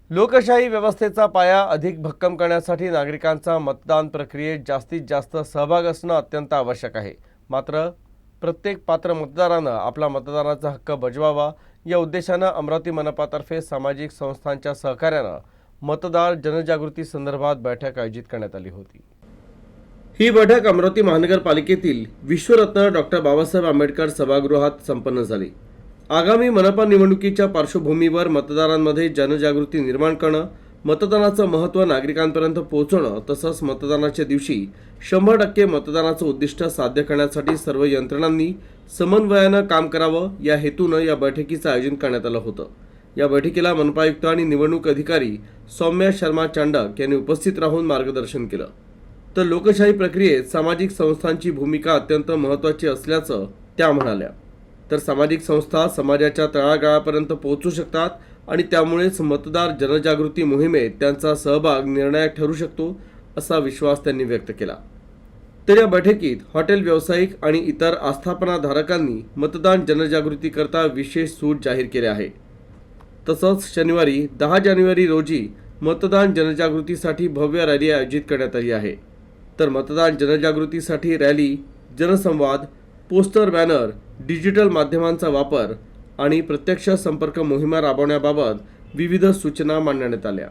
लोकशाही व्यवस्थेचा पाया अधिक भक्कम करण्यासाठी नागरिकांचा मतदान प्रक्रियेत जास्तीत जास्त सहभाग असणं अत्यंत आवश्यक आहे। मात्र प्रत्येक पात्र मतदारानं आपला मतदानाचा हक्क बजवावा या उद्देशानं अमरावती मनपातर्फे सामाजिक संस्थांच्या सहकार्यानं मतदार जनजागृती संदर्भात बैठक आयोजित करण्यात आली होती। ही बैठक अमरावती महानगरपालिकेतील विश्वरत्न डॉक्टर बाबासाहेब आंबेडकर सभागृहात संपन्न झाली। आगामी मनपा निवडणुकीच्या पार्श्वभूमीवर मतदारांमध्ये जनजागृती निर्माण करणं, मतदानाचं महत्त्व नागरिकांपर्यंत पोहोचवणं तसंच मतदानाच्या दिवशी 100% मतदानाचं उद्दिष्ट साध्य करण्यासाठी सर्व यंत्रणांनी समन्वयानं काम करावं या हेतूनं या बैठकीचं आयोजन करण्यात आलं होतं। या बैठकीला मनपा आयुक्त आणि निवडणूक अधिकारी सौम्या शर्मा चांडक यांनी उपस्थित राहून मार्गदर्शन केलं। तर लोकशाही प्रक्रियेत सामाजिक संस्थांची भूमिका अत्यंत महत्त्वाची असल्याचं त्या म्हणाल्या। तर सामाजिक संस्था समाजाच्या तळागाळापर्यंत पोहोचू शकतात आणि त्यामुळेच मतदार जनजागृती मोहिमेत त्यांचा सहभाग निर्णायक ठरू शकतो असा विश्वास त्यांनी व्यक्त केला। तर या बैठकीत हॉटेल व्यावसायिक आणि इतर आस्थापनाधारकांनी मतदान जनजागृती करता विशेष सूट जाहीर केली आहे। तसंच शनिवारी 10 जानेवारी रोजी मतदान जनजागृतीसाठी भव्य रॅली आयोजित करण्यात आली आहे। तर मतदान जनजागृतीसाठी रॅली, जनसंवाद, पोस्टर, बॅनर, डिजिटल माध्यमांचा वापर आणि प्रत्यक्ष संपर्क मोहिमा राबवण्याबाबत विविध सूचना मांडण्यात आल्या।